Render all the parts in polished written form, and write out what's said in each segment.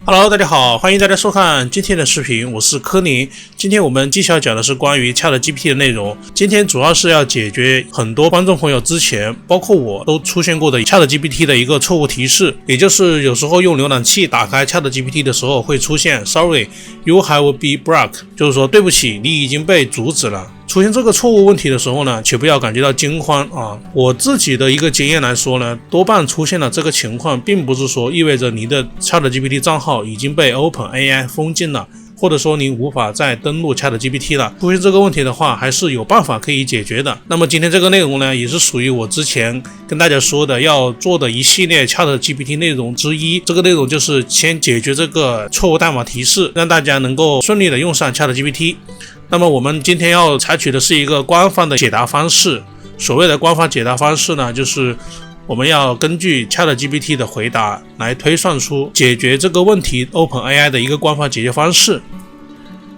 Hello， 大家好，欢迎大家收看今天的视频，我是柯宁。今天我们继续要讲的是关于 ChatGPT 的内容。今天主要是要解决很多观众朋友之前，包括我都出现过的 ChatGPT 的一个错误提示，也就是有时候用浏览器打开 ChatGPT 的时候会出现 Sorry, you have been blocked， 就是说对不起，你已经被阻止了。出现这个错误问题的时候呢，且不要感觉到惊慌啊！我自己的一个经验来说呢，多半出现了这个情况，并不是说意味着你的 ChatGPT 账号已经被 OpenAI 封禁了，或者说你无法再登录 ChatGPT 了。出现这个问题的话，还是有办法可以解决的。那么今天这个内容呢，也是属于我之前跟大家说的要做的一系列 ChatGPT 内容之一。这个内容就是先解决这个错误代码提示，让大家能够顺利的用上 ChatGPT。那么我们今天要采取的是一个官方的解答方式。所谓的官方解答方式呢，就是我们要根据 ChatGPT 的回答来推算出解决这个问题 OpenAI 的一个官方解决方式。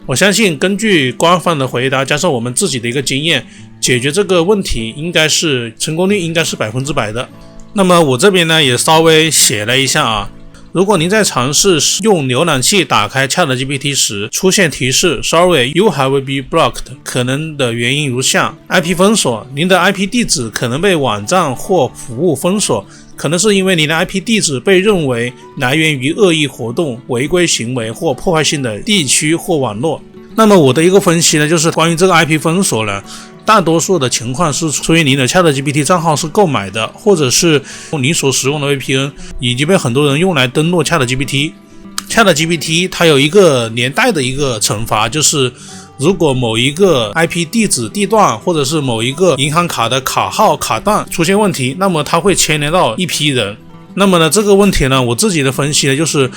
我相信根据官方的回答加上我们自己的一个经验，解决这个问题应该是成功率应该是100%的。那么我这边呢也稍微写了一下啊。如果您在尝试用浏览器打开 ChatGPT 时出现提示 Sorry, you have been blocked， 可能的原因如下： IP 封锁，您的 IP 地址可能被网站或服务封锁，可能是因为您的 IP 地址被认为来源于恶意活动、违规行为或破坏性的地区或网络。那么我的一个分析呢，就是关于这个 IP 封锁呢，大多数的情况是出于您的 ChatGPT 账号是购买的，或者是你所使用的 VPN 已经被很多人用来登录 ChatGPT。ChatGPT 它有一个连带的一个惩罚，就是如果某一个 IP 地址地段或者是某一个银行卡的卡号卡段出现问题，那么它会牵连到一批人。那么呢，这个问题呢，我自己的分析呢，就是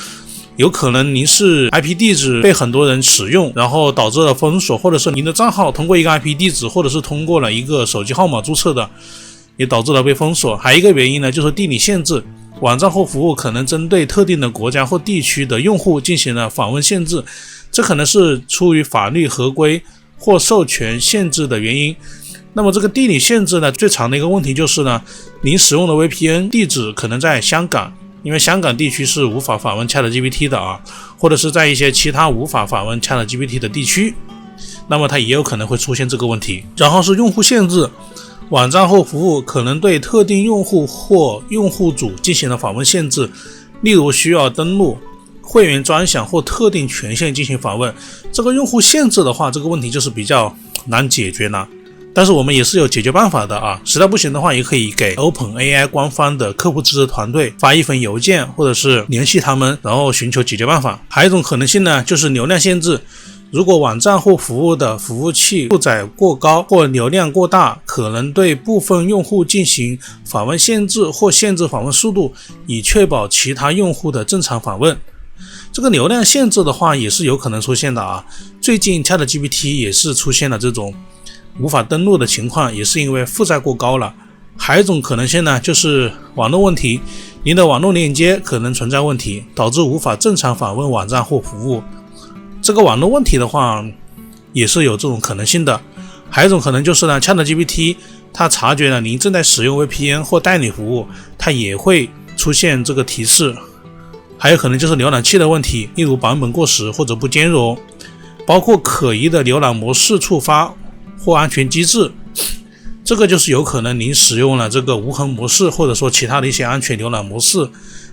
有可能您是 IP 地址被很多人使用，然后导致了封锁，或者是您的账号通过一个 IP 地址，或者是通过了一个手机号码注册的，也导致了被封锁。还有一个原因呢，就是地理限制，网站或服务可能针对特定的国家或地区的用户进行了访问限制，这可能是出于法律合规或授权限制的原因。那么这个地理限制呢，最常的一个问题就是呢，您使用的 VPN 地址可能在香港，因为香港地区是无法访问 ChatGPT 的啊，或者是在一些其他无法访问 ChatGPT 的地区，那么它也有可能会出现这个问题。然后是用户限制，网站或服务可能对特定用户或用户组进行了访问限制，例如需要登录、会员专享或特定权限进行访问。这个用户限制的话，这个问题就是比较难解决呢。但是我们也是有解决办法的啊，实在不行的话，也可以给 OpenAI 官方的客户支持团队发一份邮件，或者是联系他们，然后寻求解决办法。还有一种可能性呢，就是流量限制。如果网站或服务的服务器负载过高或流量过大，可能对部分用户进行访问限制或限制访问速度，以确保其他用户的正常访问。这个流量限制的话也是有可能出现的啊。最近 ChatGPT 也是出现了这种无法登录的情况，也是因为负载过高了。还有一种可能性呢，就是网络问题，您的网络链接可能存在问题，导致无法正常访问网站或服务。这个网络问题的话也是有这种可能性的。还有一种可能就是呢， ChatGPT 它察觉了您正在使用 VPN 或代理服务，它也会出现这个提示。还有可能就是浏览器的问题，例如版本过时或者不兼容，包括可疑的浏览模式触发或安全机制，这个就是有可能您使用了这个无痕模式，或者说其他的一些安全浏览模式，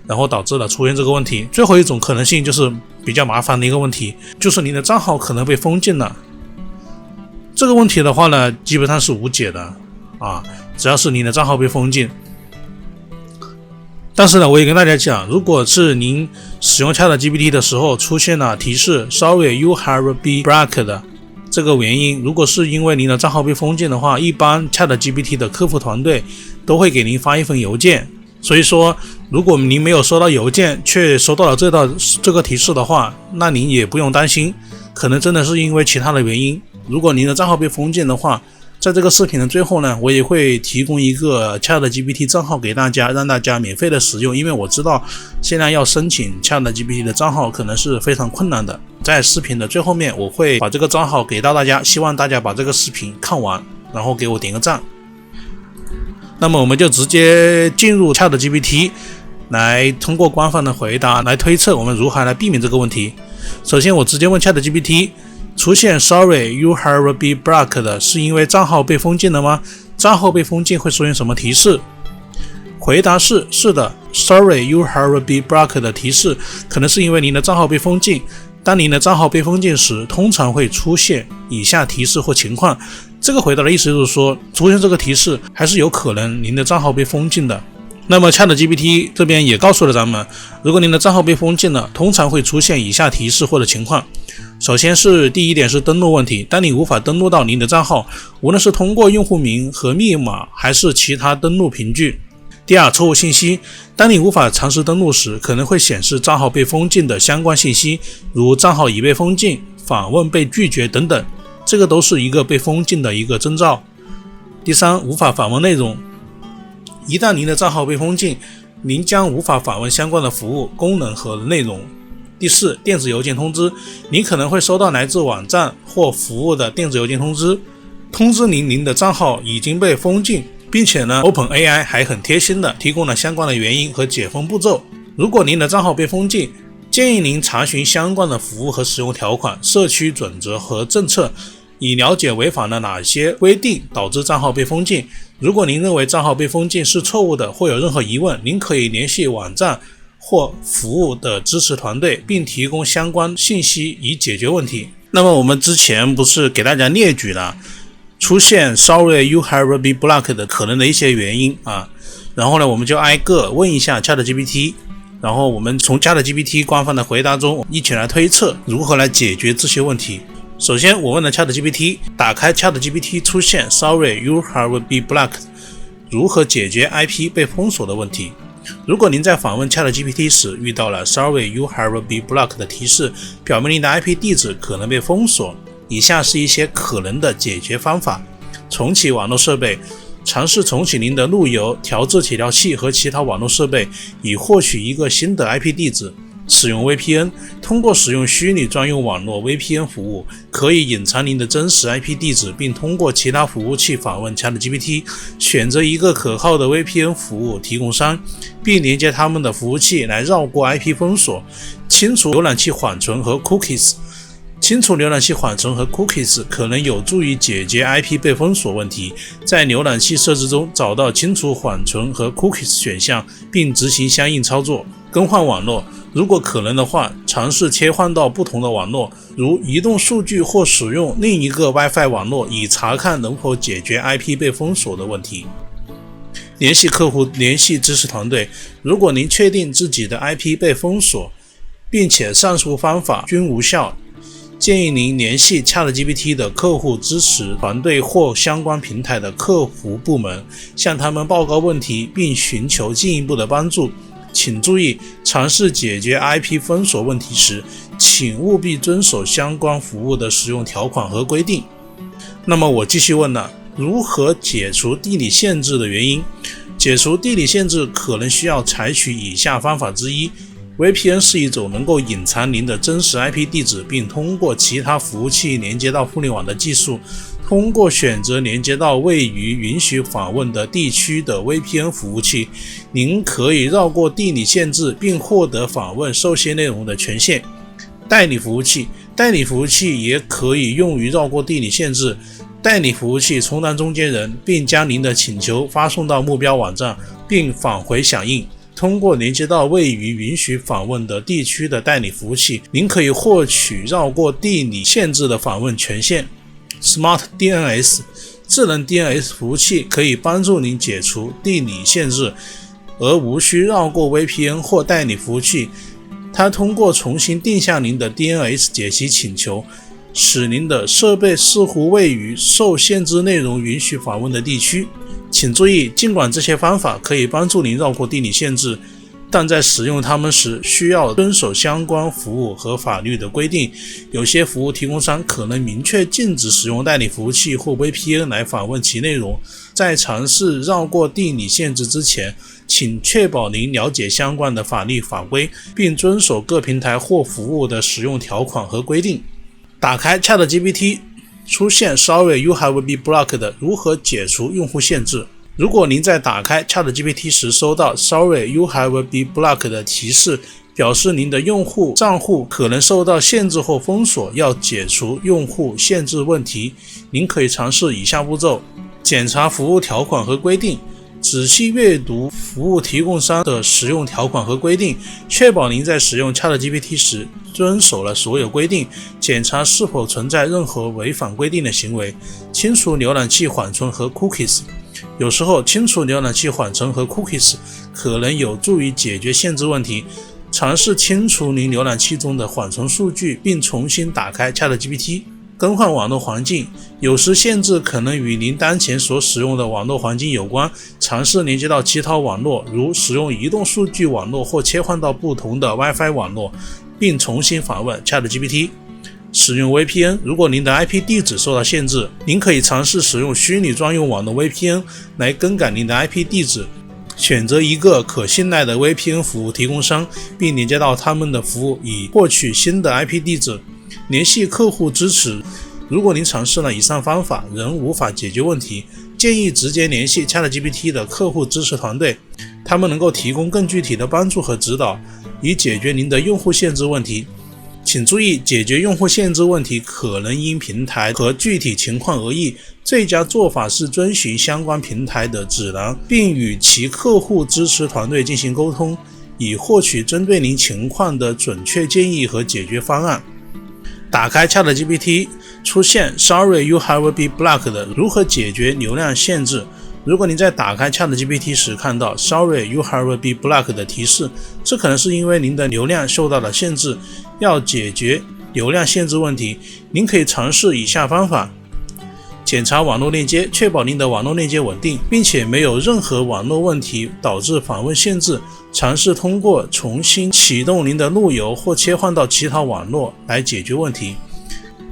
然后导致了出现这个问题。最后一种可能性就是比较麻烦的一个问题，就是您的账号可能被封禁了。这个问题的话呢，基本上是无解的啊，只要是您的账号被封禁。但是呢，我也跟大家讲，如果是您使用 ChatGPT 的时候出现了提示 Sorry, you have been blocked 这个原因，如果是因为您的账号被封禁的话，一般 ChatGPT 的客服团队都会给您发一份邮件。所以说，如果您没有收到邮件，却收到了这个提示的话，那您也不用担心，可能真的是因为其他的原因。如果您的账号被封禁的话，在这个视频的最后呢，我也会提供一个 ChatGPT 账号给大家，让大家免费的使用。因为我知道现在要申请 ChatGPT 的账号可能是非常困难的。在视频的最后面，我会把这个账号给到大家，希望大家把这个视频看完，然后给我点个赞。那么我们就直接进入 ChatGPT，来通过官方的回答来推测我们如何来避免这个问题。首先我直接问 ChatGPT， 出现 Sorry you have been blocked 是因为账号被封禁了吗？账号被封禁会出现什么提示？回答是的， Sorry you have been blocked 的提示可能是因为您的账号被封禁。当您的账号被封禁时，通常会出现以下提示或情况。这个回答的意思就是说，出现这个提示还是有可能您的账号被封禁的。那么 ChatGPT 这边也告诉了咱们，如果您的账号被封禁了，通常会出现以下提示或者情况。首先是第一点是登录问题，当你无法登录到您的账号，无论是通过用户名和密码还是其他登录凭据。第二，错误信息，当你无法尝试登录时，可能会显示账号被封禁的相关信息，如账号已被封禁、访问被拒绝等等，这个都是一个被封禁的一个征兆。第三，无法访问内容，一旦您的账号被封禁，您将无法访问相关的服务、功能和内容。第四，电子邮件通知，您可能会收到来自网站或服务的电子邮件通知，通知您的账号已经被封禁，并且呢 OpenAI 还很贴心的提供了相关的原因和解封步骤。如果您的账号被封禁，建议您查询相关的服务和使用条款、社区准则和政策，以了解违反了哪些规定导致账号被封禁。如果您认为账号被封禁是错误的或有任何疑问，您可以联系网站或服务的支持团队，并提供相关信息以解决问题。那么我们之前不是给大家列举了出现 Sorry you have been blocked 的可能的一些原因啊，然后呢我们就挨个问一下 ChatGPT， 然后我们从 ChatGPT 官方的回答中一起来推测如何来解决这些问题。首先我问了 ChatGPT， 打开 ChatGPT 出现 Sorry you have been blocked 如何解决 IP 被封锁的问题。如果您在访问 ChatGPT 时遇到了 Sorry you have been blocked 的提示，表明您的 IP 地址可能被封锁，以下是一些可能的解决方法：重启网络设备，尝试重启您的路由、调制解调器和其他网络设备，以获取一个新的 IP 地址。使用 VPN， 通过使用虚拟专用网络 VPN 服务，可以隐藏您的真实 IP 地址，并通过其他服务器访问 ChatGPT， 选择一个可靠的 VPN 服务提供商，并连接他们的服务器来绕过 IP 封锁。清除浏览器缓存和 Cookies， 清除浏览器缓存和 Cookies 可能有助于解决 IP 被封锁问题。在浏览器设置中找到清除缓存和 Cookies 选项，并执行相应操作。更换网络，如果可能的话，尝试切换到不同的网络，如移动数据或使用另一个 Wi-Fi 网络，以查看能否解决 IP 被封锁的问题。联系客户，联系支持团队。如果您确定自己的 IP 被封锁，并且上述方法均无效，建议您联系 ChatGPT 的客户支持团队或相关平台的客服部门，向他们报告问题，并寻求进一步的帮助。请注意，尝试解决 IP 封锁问题时，请务必遵守相关服务的使用条款和规定。那么我继续问了，如何解除地理限制的原因？解除地理限制可能需要采取以下方法之一。VPN 是一种能够隐藏您的真实 IP 地址，并通过其他服务器连接到互联网的技术。通过选择连接到位于允许访问的地区的 VPN 服务器，您可以绕过地理限制并获得访问受限内容的权限。代理服务器，代理服务器也可以用于绕过地理限制。代理服务器充当中间人，并将您的请求发送到目标网站，并返回响应。通过连接到位于允许访问的地区的代理服务器，您可以获取绕过地理限制的访问权限。Smart DNS， 智能 DNS 服务器可以帮助您解除地理限制，而无需绕过 VPN 或代理服务器。它通过重新定向您的 DNS 解析请求，使您的设备似乎位于受限制内容允许访问的地区。请注意，尽管这些方法可以帮助您绕过地理限制，但在使用它们时需要遵守相关服务和法律的规定。有些服务提供商可能明确禁止使用代理服务器或 VPN 来访问其内容。在尝试绕过地理限制之前，请确保您了解相关的法律法规，并遵守各平台或服务的使用条款和规定。打开 ChatGPT， 出现 Sorry you have been blocked 如何解除用户限制。如果您在打开 ChatGPT 时收到 Sorry, you have been blocked 的提示，表示您的用户账户可能受到限制或封锁，要解除用户限制问题，您可以尝试以下步骤：检查服务条款和规定，仔细阅读服务提供商的使用条款和规定，确保您在使用 ChatGPT 时遵守了所有规定，检查是否存在任何违反规定的行为，清除浏览器缓存和 cookies。有时候清除浏览器缓存和 cookies 可能有助于解决限制问题。尝试清除您浏览器中的缓存数据，并重新打开 ChatGPT。更换网络环境，有时限制可能与您当前所使用的网络环境有关。尝试连接到其他网络，如使用移动数据网络或切换到不同的 Wi-Fi 网络，并重新访问 ChatGPT。使用 VPN， 如果您的 IP 地址受到限制，您可以尝试使用虚拟专用网络 VPN 来更改您的 IP 地址。选择一个可信赖的 VPN 服务提供商，并连接到他们的服务以获取新的 IP 地址。联系客户支持，如果您尝试了以上方法仍无法解决问题，建议直接联系 ChatGPT 的客户支持团队，他们能够提供更具体的帮助和指导，以解决您的用户限制问题。请注意，解决用户限制问题可能因平台和具体情况而异，最佳做法是遵循相关平台的指南，并与其客户支持团队进行沟通，以获取针对您情况的准确建议和解决方案。打开 ChatGPT， 出现 Sorry, you have been blocked 如何解决流量限制。如果您在打开 ChatGPT 时看到 Sorry, you have been blocked 的提示，这可能是因为您的流量受到了限制。要解决流量限制问题，您可以尝试以下方法：检查网络链接，确保您的网络链接稳定，并且没有任何网络问题导致访问限制。尝试通过重新启动您的路由或切换到其他网络来解决问题。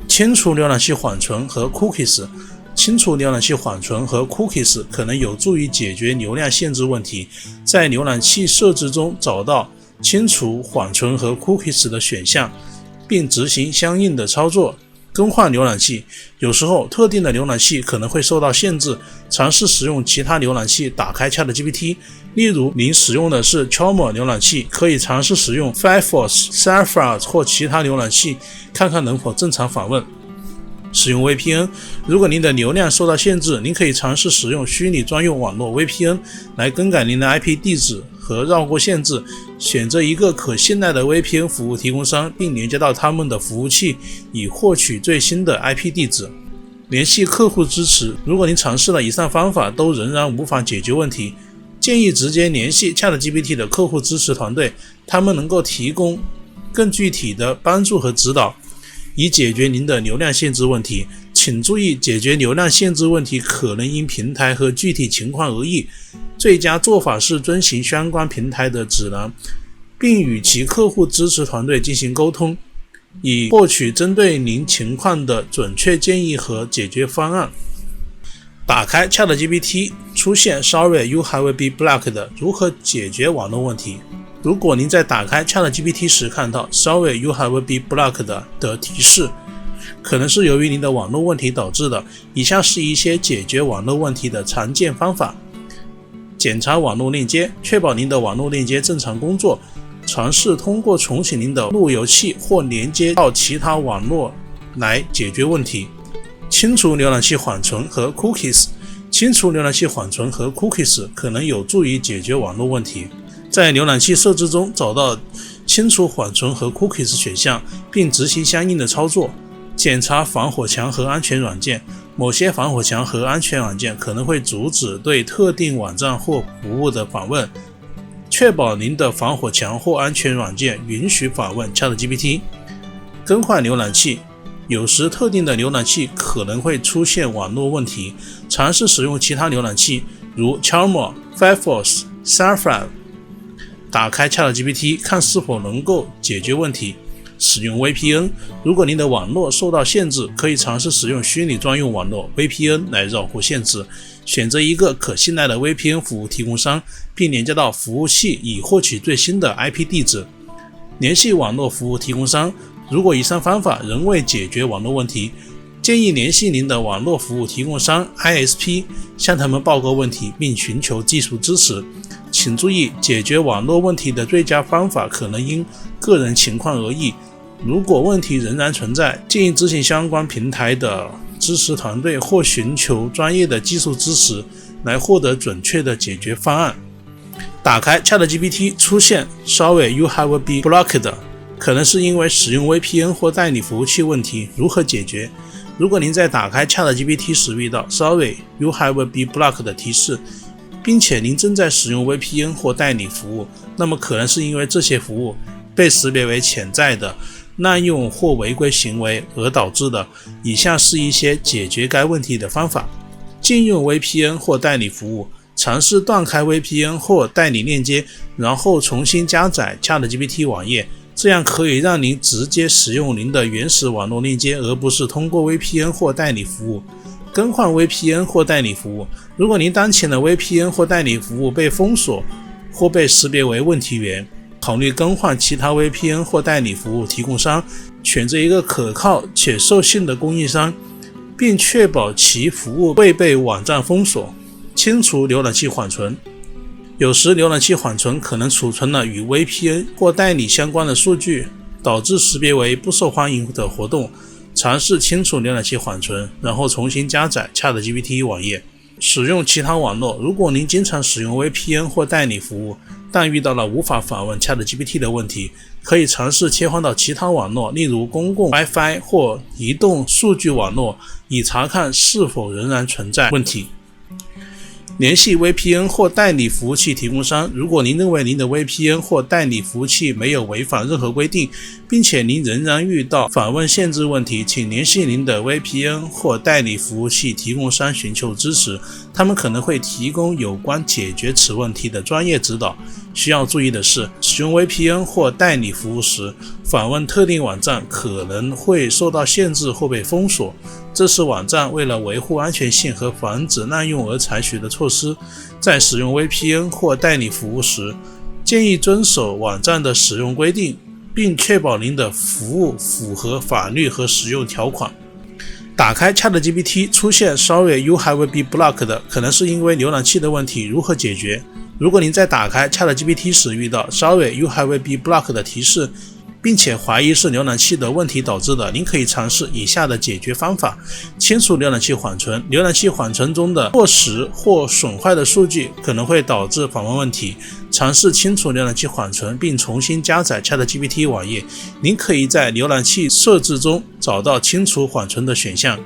清除浏览器缓存和 cookies， 清除浏览器缓存和 cookies 可能有助于解决流量限制问题。在浏览器设置中找到清除缓存和 cookies 的选项，并执行相应的操作。更换浏览器，有时候特定的浏览器可能会受到限制，尝试使用其他浏览器打开 ChatGPT。例如，您使用的是 Chrome 浏览器，可以尝试使用 Firefox、Safari 或其他浏览器，看看能否正常访问。使用 VPN， 如果您的流量受到限制，您可以尝试使用虚拟专用网络 VPN 来更改您的 IP 地址和绕过限制。选择一个可信赖的 VPN 服务提供商，并连接到他们的服务器，以获取最新的 IP 地址。联系客户支持，如果您尝试了以上方法都仍然无法解决问题，建议直接联系 ChatGPT 的客户支持团队，他们能够提供更具体的帮助和指导，以解决您的流量限制问题。请注意，解决流量限制问题可能因平台和具体情况而异，最佳做法是遵循相关平台的指南，并与其客户支持团队进行沟通，以获取针对您情况的准确建议和解决方案。打开 ChatGPT， 出现 Sorry, you have been blocked 如何解决网络问题。如果您在打开 ChatGPT 时看到 Sorry, you have been blocked 的提示，可能是由于您的网络问题导致的。以下是一些解决网络问题的常见方法：检查网络链接，确保您的网络链接正常工作，尝试通过重启您的路由器或连接到其他网络来解决问题。清除浏览器缓存和 cookies， 清除浏览器缓存和 cookies 可能有助于解决网络问题。在浏览器设置中找到清除缓存和 cookies 选项，并执行相应的操作。检查防火墙和安全软件，某些防火墙和安全软件可能会阻止对特定网站或服务的访问，确保您的防火墙或安全软件允许访问 ChatGPT。更换浏览器，有时特定的浏览器可能会出现网络问题，尝试使用其他浏览器，如 Chrome、Firefox、Safari。打开 ChatGPT， 看是否能够解决问题。使用 VPN， 如果您的网络受到限制，可以尝试使用虚拟专用网络 VPN 来绕过限制。选择一个可信赖的 VPN 服务提供商，并连接到服务器以获取最新的 IP 地址。联系网络服务提供商，如果以上方法仍未解决网络问题，建议联系您的网络服务提供商 ISP， 向他们报告问题并寻求技术支持。请注意，解决网络问题的最佳方法可能因个人情况而异。如果问题仍然存在，建议咨询相关平台的支持团队或寻求专业的技术支持，来获得准确的解决方案。打开 ChatGPT 出现 Sorry, you have been blocked， 可能是因为使用 VPN 或代理服务器问题，如何解决？如果您在打开 ChatGPT 时遇到 Sorry, you have been blocked 的提示，并且您正在使用 VPN 或代理服务，那么可能是因为这些服务被识别为潜在的滥用或违规行为而导致的。以下是一些解决该问题的方法：禁用 VPN 或代理服务，尝试断开 VPN 或代理链接，然后重新加载 ChatGPT 网页，这样可以让您直接使用您的原始网络链接，而不是通过 VPN 或代理服务。更换 VPN 或代理服务，如果您当前的 VPN 或代理服务被封锁或被识别为问题源，考虑更换其他 VPN 或代理服务提供商，选择一个可靠且受信的供应商，并确保其服务未被网站封锁。清除浏览器缓存，有时浏览器缓存可能储存了与 VPN 或代理相关的数据，导致识别为不受欢迎的活动。尝试清除浏览器缓存，然后重新加载 ChatGPT 网页。使用其他网络，如果您经常使用 VPN 或代理服务，但遇到了无法访问 ChatGPT 的问题，可以尝试切换到其他网络，例如公共 Wi-Fi 或移动数据网络，以查看是否仍然存在问题。联系 VPN 或代理服务器提供商，如果您认为您的 VPN 或代理服务器没有违反任何规定，并且您仍然遇到访问限制问题，请联系您的 VPN 或代理服务器提供商寻求支持，他们可能会提供有关解决此问题的专业指导。需要注意的是，使用 VPN 或代理服务时，访问特定网站可能会受到限制或被封锁，这是网站为了维护安全性和防止滥用而采取的措施。在使用 VPN 或代理服务时，建议遵守网站的使用规定，并确保您的服务符合法律和使用条款。打开 ChatGPT 出现 Sorry, you have been blocked， 可能是因为浏览器的问题，如何解决？如果您在打开 ChatGPT 时遇到 Sorry, you have been blocked 的提示，并且怀疑是浏览器的问题导致的，您可以尝试以下的解决方法：清除浏览器缓存，浏览器缓存中的过时或损坏的数据可能会导致访问问题。尝试清除浏览器缓存并重新加载 ChatGPT 网页，您可以在浏览器设置中找到清除缓存的选项。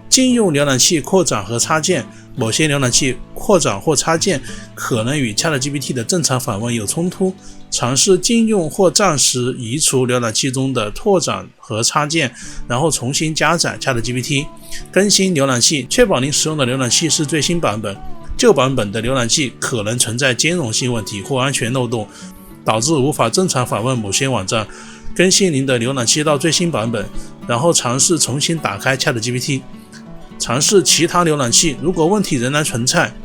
禁用浏览器扩展和插件，某些浏览器扩展或插件可能与 ChatGPT 的正常访问有冲突。尝试禁用或暂时移除浏览器中的拓展和插件，然后重新加载 ChatGPT。更新浏览器，确保您使用的浏览器是最新版本。旧版本的浏览器可能存在兼容性问题或安全漏洞，导致无法正常访问某些网站。更新您的浏览器到最新版本，然后尝试重新打开 ChatGPT。尝试其他浏览器，如果问题仍然存在，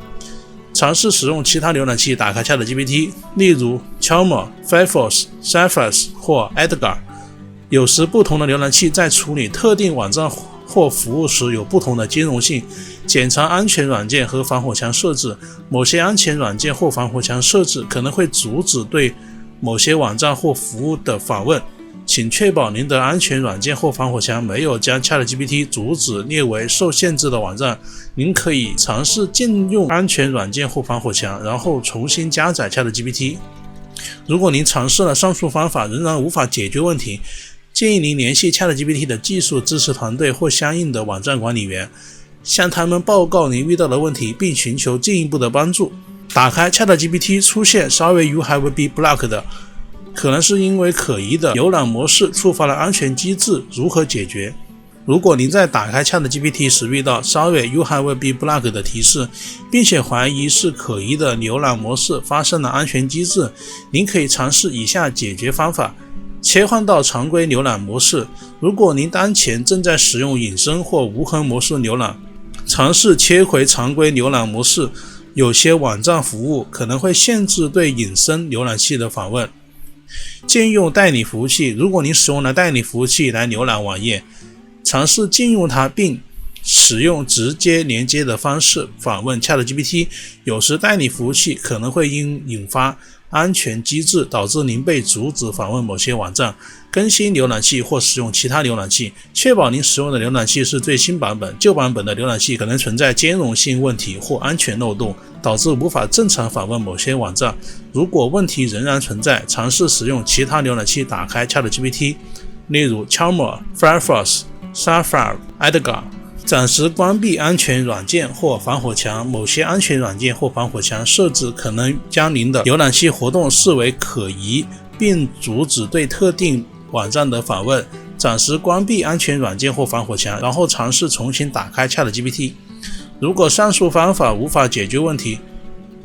尝试使用其他浏览器打开 ChatGPT， 例如 Chrome、Firefox、Safari 或 Edgar。有时不同的浏览器在处理特定网站或服务时有不同的兼容性。检查安全软件和防火墙设置，某些安全软件或防火墙设置可能会阻止对某些网站或服务的访问。请确保您的安全软件或防火墙没有将 ChatGPT 阻止列为受限制的网站。您可以尝试禁用安全软件或防火墙，然后重新加载 ChatGPT。如果您尝试了上述方法仍然无法解决问题，建议您联系 ChatGPT 的技术支持团队或相应的网站管理员，向他们报告您遇到的问题，并寻求进一步的帮助。打开 ChatGPT 出现 Sorry, you have been blocked，可能是因为可疑的浏览模式触发了安全机制，如何解决？如果您在打开 ChatGPT 时遇到 Sorry, you have been blocked 的提示，并且怀疑是可疑的浏览模式发生了安全机制，您可以尝试以下解决方法：切换到常规浏览模式。如果您当前正在使用隐身或无痕模式浏览，尝试切回常规浏览模式。有些网站服务可能会限制对隐身浏览器的访问。禁用代理服务器，如果您使用了代理服务器来浏览网页，尝试禁用它并使用直接连接的方式访问 ChatGPT， 有时代理服务器可能会引发安全机制，导致您被阻止访问某些网站。更新浏览器或使用其他浏览器，确保您使用的浏览器是最新版本，旧版本的浏览器可能存在兼容性问题或安全漏洞，导致无法正常访问某些网站。如果问题仍然存在，尝试使用其他浏览器打开 ChatGPT， 例如 Chrome、Firefox、Safari、Edgar。暂时关闭安全软件或防火墙，某些安全软件或防火墙设置可能将您的浏览器活动视为可疑，并阻止对特定网站的访问。暂时关闭安全软件或防火墙，然后尝试重新打开 ChatGPT。如果上述方法无法解决问题，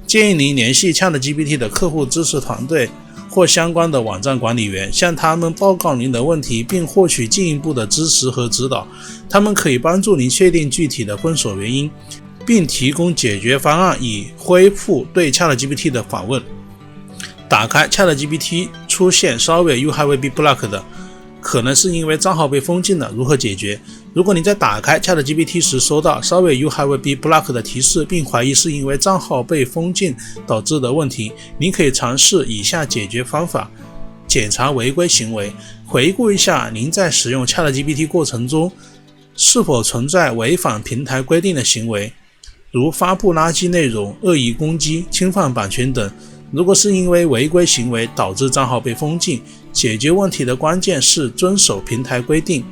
建议您联系 ChatGPT 的客户支持团队或相关的网站管理员，向他们报告您的问题，并获取进一步的支持和指导。他们可以帮助您确定具体的封锁原因，并提供解决方案以恢复对 ChatGPT 的访问。打开 ChatGPT 出现稍微 You have been blocked， 可能是因为账号被封禁了，如何解决？如果你在打开 ChatGPT 时收到稍微 You have been blocked 的提示，并怀疑是因为账号被封禁导致的问题，您可以尝试以下解决方法：检查违规行为，回顾一下您在使用 ChatGPT 过程中是否存在违反平台规定的行为，如发布垃圾内容、恶意攻击、侵犯版权等。如果是因为违规行为导致账号被封禁，解决问题的关键是遵守平台规定。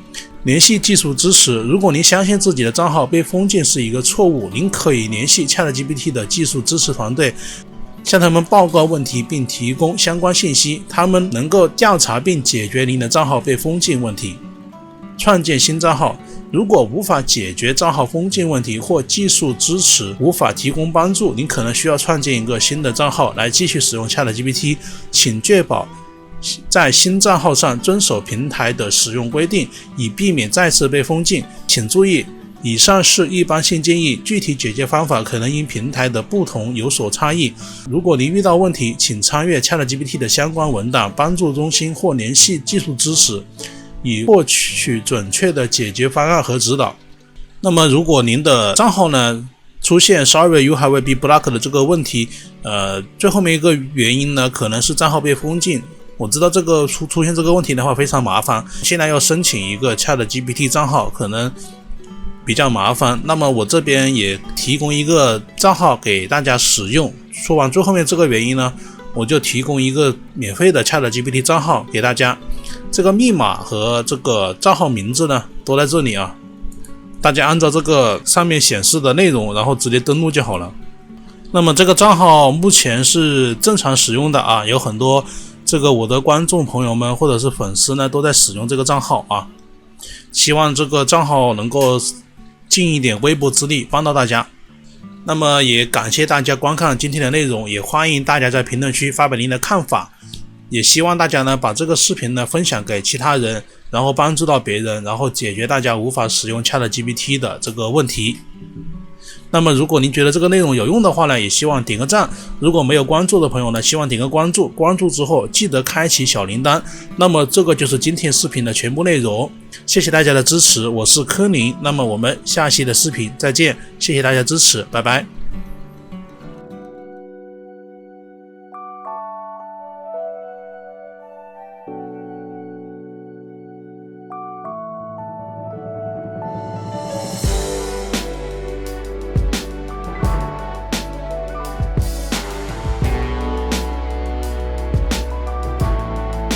联系技术支持，如果您相信自己的账号被封禁是一个错误，您可以联系 ChatGPT 的技术支持团队，向他们报告问题并提供相关信息，他们能够调查并解决您的账号被封禁问题。创建新账号，如果无法解决账号封禁问题或技术支持无法提供帮助，您可能需要创建一个新的账号来继续使用 ChatGPT。 请确保在新账号上遵守平台的使用规定，以避免再次被封禁。请注意，以上是一般性建议，具体解决方法可能因平台的不同有所差异。如果您遇到问题，请参阅 ChatGPT 的相关文档帮助中心或联系技术支持，以获取准确的解决方案和指导。那么如果您的账号呢出现 Sorry you have been blocked 的这个问题，最后面一个原因呢可能是账号被封禁。我知道这个出现这个问题的话非常麻烦，现在要申请一个 ChatGPT 账号可能比较麻烦，那么我这边也提供一个账号给大家使用。说完最后面这个原因呢，我就提供一个免费的 ChatGPT 账号给大家，这个密码和这个账号名字呢都在这里啊，大家按照这个上面显示的内容然后直接登录就好了。那么这个账号目前是正常使用的啊，有很多这个我的观众朋友们或者是粉丝呢都在使用这个账号啊，希望这个账号能够尽一点微薄之力帮到大家。那么也感谢大家观看今天的内容，也欢迎大家在评论区发表您的看法，也希望大家呢把这个视频呢分享给其他人，然后帮助到别人，然后解决大家无法使用 ChatGPT 的这个问题。那么如果您觉得这个内容有用的话呢，也希望点个赞，如果没有关注的朋友呢，希望点个关注，关注之后记得开启小铃铛。那么这个就是今天视频的全部内容，谢谢大家的支持，我是柯林，那么我们下期的视频再见，谢谢大家支持，拜拜。